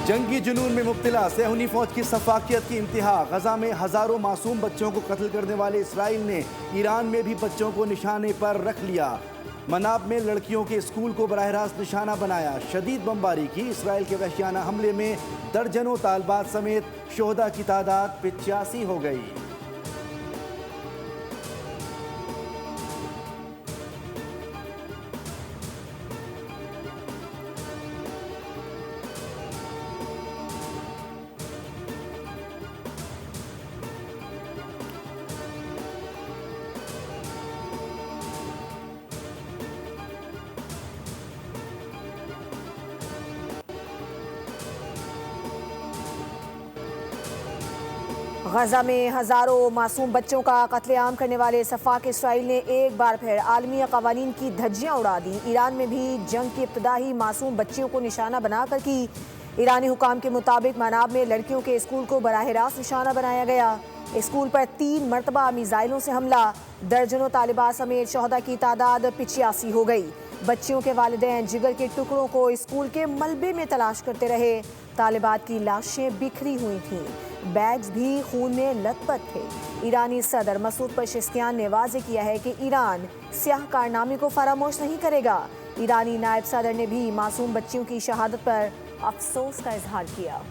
जंगी जुनून में मुब्तला सेहूनी फौज की सफाकियत की इंतहा। गजा में हजारों मासूम बच्चों को कत्ल करने वाले इसराइल ने ईरान में भी बच्चों को निशाने पर रख लिया। मनाब में लड़कियों के स्कूल को बराह रास्त निशाना बनाया। शदीद बमबारी की। इसराइल के वहशियाना हमले में दर्जनों तालबात समेत शोहदा की तादाद 85 हो गई। गजा में हजारों मासूम बच्चों का कत्लेआम करने वाले सफाक इसराइल ने एक बार फिर आलमी कवानीन की धज्जियां उड़ा दी। ईरान में भी जंग की इब्तिदा ही मासूम बच्चियों को निशाना बनाकर की। ईरानी हुकाम के मुताबिक मनाब में लड़कियों के स्कूल को बराह रास्त निशाना बनाया गया। स्कूल पर 3 मरतबा मिसाइलों से हमला। दर्जनों तालिबात समेत शोहदा की तादाद 85 हो गई। बच्चियों के वालिदैन जिगर के टुकड़ों को स्कूल के मलबे में तलाश करते रहे। तालिबात की लाशें बिखरी हुई थीं। बैग्स भी खून में लथपथ थे। ईरानी सदर मसूद पेज़ेश्कियान ने वाज़ेह किया है कि ईरान स्याह कारनामे को फरामोश नहीं करेगा। ईरानी नायब सदर ने भी मासूम बच्चियों की शहादत पर अफसोस का इजहार किया।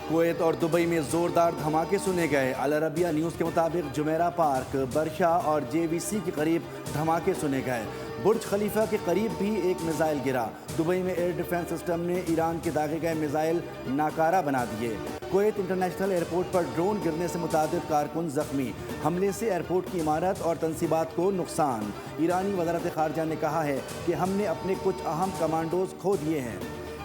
कुवैत और दुबई में जोरदार धमाके सुने गए। अल अरबिया न्यूज़ के मुताबिक जुमेरा पार्क, बरशा और जेवीसी के करीब धमाके सुने गए। बुर्ज खलीफा के करीब भी एक मिसाइल गिरा। दुबई में एयर डिफेंस सिस्टम ने ईरान के दागे गए मिसाइल नाकारा बना दिए। कुवैत इंटरनेशनल एयरपोर्ट पर ड्रोन गिरने से मुतादिद कारकुन जख्मी। हमले से एयरपोर्ट की इमारत और तनसीबात को नुकसान। ईरानी वज़ारत ख़ारजा ने कहा है कि हमने अपने कुछ अहम कमांडोज खो दिए हैं।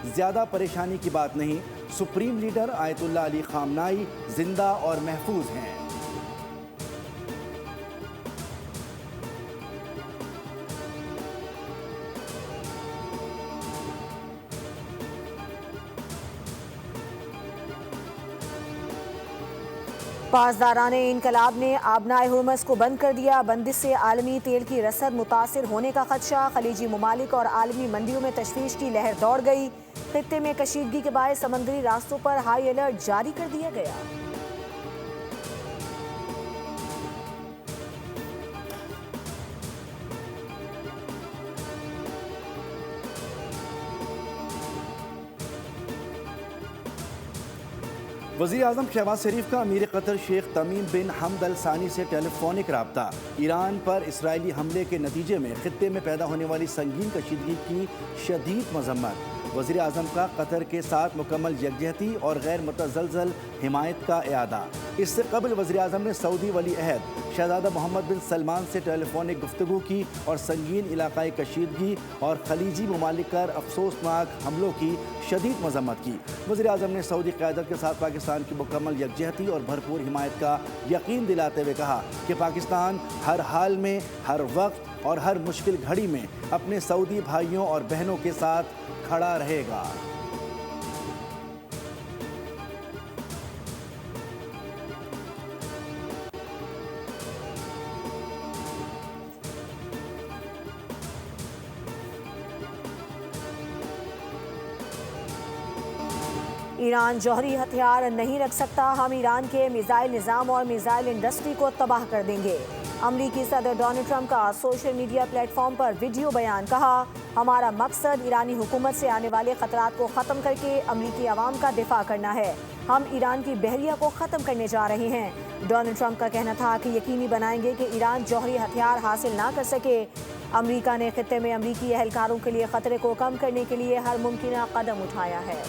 ज़्यादा परेशानी की बात नहीं। सुप्रीम लीडर आयतुल्लाह अली खामनाई जिंदा और महफूज हैं। पासदाराने इनकलाब ने आबनाए हुर्मस को बंद कर दिया। बंदिश से आलमी तेल की रसद मुतासिर होने का खदशा। खलीजी ममालिक और आलमी मंडियों में तशवीश की लहर दौड़ गई। खित्ते में कशीदगी के बायस समंदरी रास्तों पर हाई अलर्ट जारी कर दिया गया। वज़ीर आज़म शहबाज शरीफ का अमीर कतर शेख तमीम बिन हमद अल सानी से टेलीफोनिक रब्ता। ईरान पर इसराइली हमले के नतीजे में खित्ते में पैदा होने वाली संगीन कशीदगी की शदीद मजम्मत। वज़ीर आज़म का कतर के साथ मुकम्मल यकजहती और गैर मुतज़लज़ल हिमायत का इयादा। इससे कबल वज़ीर आज़म ने सऊदी वली अहद शहज़ादा मोहम्मद बिन सलमान से टेलीफोनिक गुफ्तगू की और संगीन इलाकाई कशीदगी और खलीजी ममालिक पर अफसोसनाक हमलों की शदीद मजम्मत की। वज़ीर आज़म ने सऊदी क़यादत के साथ पाकिस्तान की मुकम्मल यकजहती और भरपूर हिमायत का यकीन दिलाते हुए कहा कि पाकिस्तान हर हाल में, हर वक्त और हर मुश्किल घड़ी में अपने सऊदी भाइयों और बहनों के साथ खड़ा रहेगा। ईरान जौहरी हथियार नहीं रख सकता। हम ईरान के मिसाइल निज़ाम और मिसाइल इंडस्ट्री को तबाह कर देंगे। अमरीकी सदर डोनाल्ड ट्रंप का सोशल मीडिया प्लेटफॉर्म पर वीडियो बयान। कहा, हमारा मकसद ईरानी हुकूमत से आने वाले खतरात को ख़त्म करके अमरीकी अवाम का दिफा करना है। हम ईरान की बहरिया को ख़त्म करने जा रहे हैं। डोनाल्ड ट्रंप का कहना था कि यकीनी बनाएंगे कि ईरान जौहरी हथियार हासिल ना कर सके। अमरीका ने खित्ते में अमरीकी एहलकारों के लिए ख़तरे को कम करने के लिए हर मुमकिन कदम उठाया है।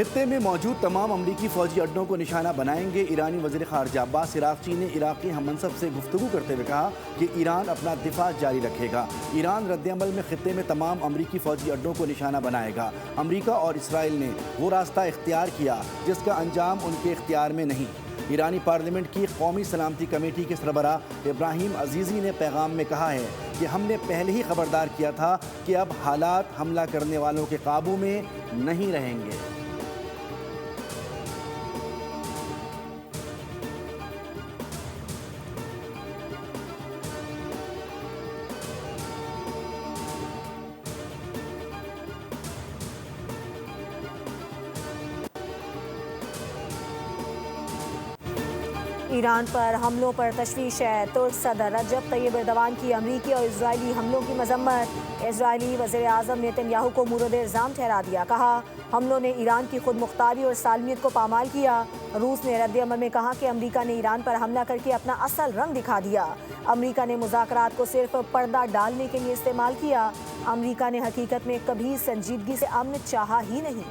खित्ते में मौजूद तमाम अमरीकी फौजी अड्डों को निशाना बनाएंगे। ईरानी वज़ीर ख़ारजा अब्बास इराक़ची ने इराक़ी हममनसब से गुफ्तगू करते हुए कहा कि ईरान अपना दिफा जारी रखेगा। ईरान रद्दअमल में खित्ते में तमाम अमरीकी फौजी अड्डों को निशाना बनाएगा। अमरीका और इसराइल ने वो रास्ता इख्तियार किया जिसका अंजाम उनके इख्तियार में नहीं। ईरानी पार्लियामेंट की कौमी सलामती कमेटी के सरबराह इब्राहिम अजीज़ी ने पैगाम में कहा है कि हमने पहले ही खबरदार किया था कि अब हालात हमला करने वालों के काबू में नहीं रहेंगे। ईरान पर हमलों पर तशवीश है। तुर्क सदर रजब तैयब एर्दोगान की अमरीकी और इजरायली हमलों की मजम्मत। इजरायली वज़ीर आज़म नेतन्याहू को मुर्द इल्ज़ाम ठहरा दिया। कहा हमलों ने ईरान की खुद मुख्तारी और सालमियत को पामाल किया। रूस ने रद्द-ए-अमल में कहा कि अमरीका ने ईरान पर हमला करके अपना असल रंग दिखा दिया। अमरीका ने मुज़ाकरात को सिर्फ पर्दा डालने के लिए इस्तेमाल किया। अमरीका ने हकीकत में कभी संजीदगी से अमन चाहा ही नहीं।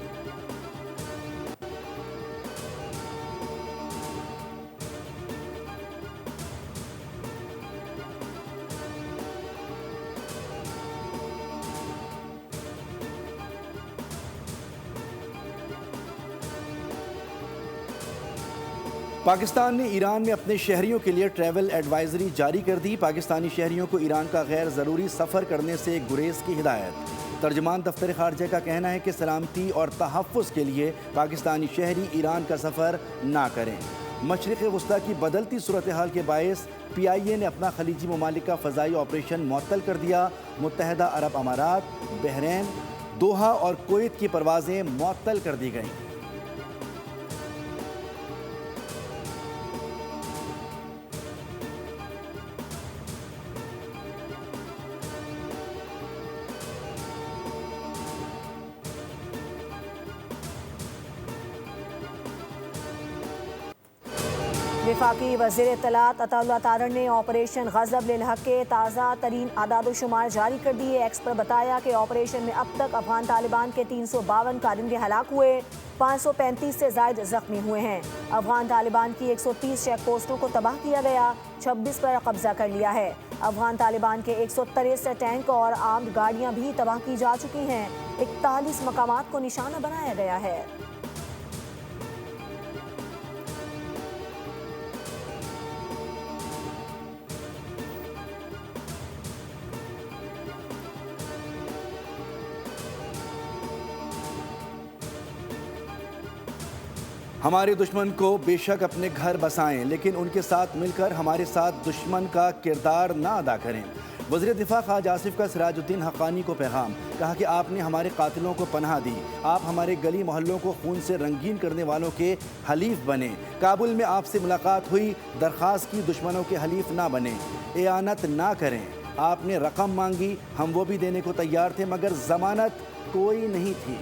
पाकिस्तान ने ईरान में अपने शहरियों के लिए ट्रैवल एडवाइजरी जारी कर दी। पाकिस्तानी शहरियों को ईरान का गैर ज़रूरी सफ़र करने से गुरेज की हिदायत। तर्जमान दफ्तर खारजा का कहना है कि सलामती और तहफ़्फ़ुज़ के लिए पाकिस्तानी शहरी ईरान का सफ़र ना करें। मशरिक़ वस्ता की बदलती सूरत हाल के बायस PIA ने अपना खलीजी ममालिक का फ़ज़ाई ऑपरेशन मुअत्तल कर दिया। मुत्तहदा अरब अमारात, बहरैन, दोहा और कुवैत की परवाज़ें मुअत्तल कर दी गईं। वफाकी वज़ीर इत्तलात अताउल्लाह तारण ने ऑपरेशन गज़ब लिल हक़ के ताज़ा तरीन आदाद-ओ-शुमार जारी कर दिए। एक्स पर बताया कि ऑपरेशन में अब तक अफगान तालिबान के 352 कारिंदे हलाक हुए, 535 से ज़ायद ज़ख्मी हुए हैं। अफगान तालिबान की 130 चेक पोस्टों को तबाह किया गया, 26 पर कब्जा कर लिया है। अफगान तालिबान के 163 टैंक और आर्म्ड गाड़ियाँ भी तबाह की जा चुकी हैं। 41 मकामात को निशाना बनाया गया है। हमारे दुश्मन को बेशक अपने घर बसाएं, लेकिन उनके साथ मिलकर हमारे साथ दुश्मन का किरदार ना अदा करें। वज़ीर दिफा ख्वाजा आसिफ का सिराजुद्दीन हक़ानी को पैगाम। कहा कि आपने हमारे कातिलों को पनाह दी, आप हमारे गली मोहल्लों को खून से रंगीन करने वालों के हलीफ बने। काबुल में आपसे मुलाकात हुई, दरख्वास्त की दुश्मनों के हलीफ ना बने, एआनत ना करें। आपने रकम मांगी, हम वो भी देने को तैयार थे, मगर ज़मानत कोई नहीं थी।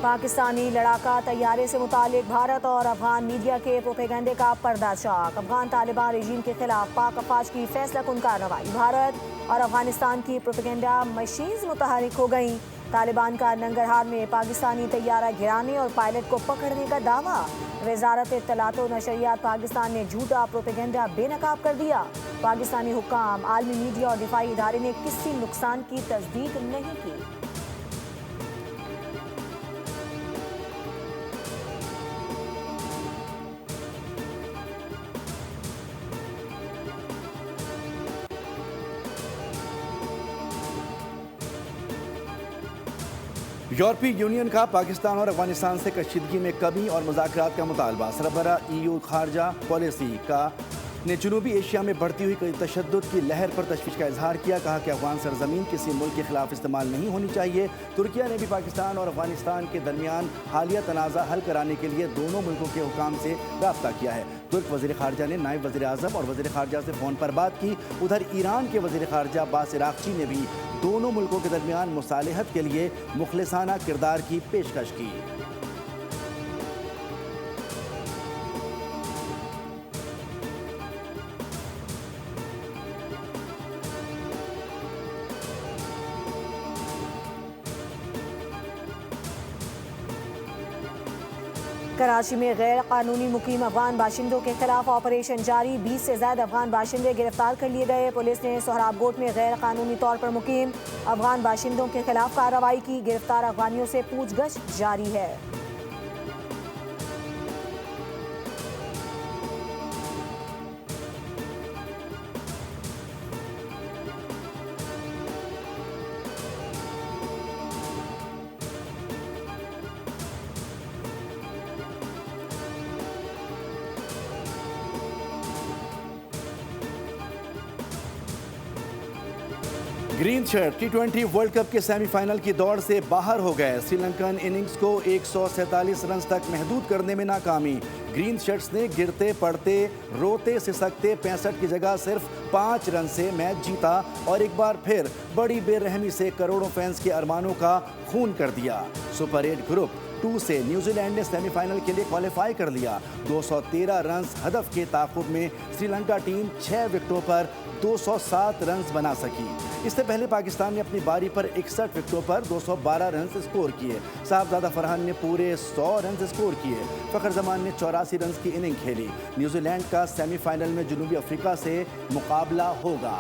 पाकिस्तानी लड़ाका तैयारे से मुतालिक भारत और अफगान मीडिया के प्रोपेगेंडे का पर्दाचाक। अफगान तालिबान रजीम के खिलाफ पाक अफवाज की फैसला कुन कार्रवाई। भारत और अफगानिस्तान की प्रोपेगेंडा मशीन्स मुतहरिक हो गईं। तालिबान का नंगरहार में पाकिस्तानी तैयारा गिराने और पायलट को पकड़ने का दावा। वजारत इत्तलात व नशरियात पाकिस्तान ने झूठा प्रोपेगेंडा बेनकाब कर दिया। पाकिस्तानी हुक्काम, आलमी मीडिया और दिफाई इदारे ने किसी नुकसान की तस्दीक नहीं की। यूरोपीय यूनियन का पाकिस्तान और अफगानिस्तान से कशीदगी में कमी और मुज़ाकरात का मुतालबा। सरबराह EU खारजा पॉलिसी का ने जनूबी एशिया में बढ़ती हुई तशद्दुद की लहर पर तशवीश का इजहार किया। कहा कि अफगान सरजमीन किसी मुल्क के खिलाफ इस्तेमाल नहीं होनी चाहिए। तुर्किया ने भी पाकिस्तान और अफगानिस्तान के दरमियान हालिया तनाज़ा हल कराने के लिए दोनों मुल्कों के हुकाम से रब्ता किया है। तुर्क वज़ीर ख़ारजा ने नायब वज़ीर आज़म और वज़ीर ख़ारजा से फ़ोन पर बात की। उधर ईरान के वज़ीर ख़ारजा अब्बास इराक़ची ने भी दोनों मुल्कों के दरमियान मुसालहत के लिए मुखलिसाना किरदार की पेशकश की। कराची में गैर कानूनी मुकीम अफगान बाशिंदों के खिलाफ ऑपरेशन जारी। 20 से ज्यादा अफगान बाशिंदे गिरफ्तार कर लिए गए। पुलिस ने सोहराबकोट में गैर कानूनी तौर पर मुकीम अफगान बाशिंदों के खिलाफ कार्रवाई की। गिरफ्तार अफगानियों से पूछगछ जारी है। ग्रीन शर्ट टी20 वर्ल्ड कप के सेमीफाइनल की दौड़ से बाहर हो गए। श्रीलंकन इनिंग्स को 147 रन तक महदूद करने में नाकामी। ग्रीन शर्ट्स ने गिरते पड़ते रोते सिसकते 65 की जगह सिर्फ 5 रन से मैच जीता और एक बार फिर बड़ी बेरहमी से करोड़ों फैंस के अरमानों का खून कर दिया। सुपर 8 ग्रुप 2 से न्यूजीलैंड ने सेमीफाइनल के लिए क्वालिफाई कर लिया। 213 रन हदफ के ताक़ुब में श्रीलंका टीम 6 विकेटों पर 207 रन बना सकी। इससे पहले पाकिस्तान ने अपनी बारी पर 61 विकेटों पर 212 रन स्कोर किए। साहबजादा फरहान ने पूरे 100 रन स्कोर किए। फ़खर जमान ने 84 रन की इनिंग खेली। न्यूजीलैंड का सेमीफाइनल में जनूबी अफ्रीका से मुकाबला होगा।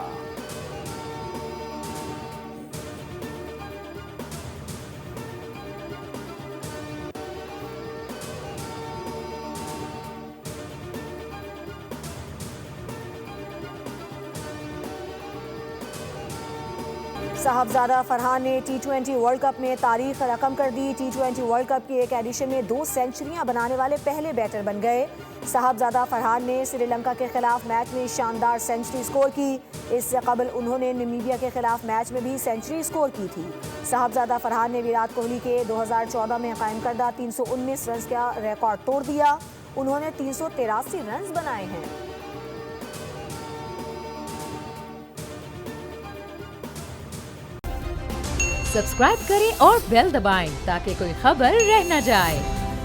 साहबजादा फरहान ने टी20 वर्ल्ड कप में तारीख रकम कर दी। टी20 वर्ल्ड कप की एक एडिशन में 2 सेंचुरियां बनाने वाले पहले बैटर बन गए। साहबजादा फरहान ने श्रीलंका के खिलाफ मैच में शानदार सेंचुरी स्कोर की। इससे कबल उन्होंने नामीबिया के खिलाफ मैच में भी सेंचुरी स्कोर की थी। साहबजादा फरहान ने विराट कोहली के 2014 में कायम करदा 319 रन का रिकॉर्ड तोड़ दिया। उन्होंने 383 रन बनाए हैं। सब्सक्राइब करें और बेल दबाएं ताकि कोई खबर रह न जाए।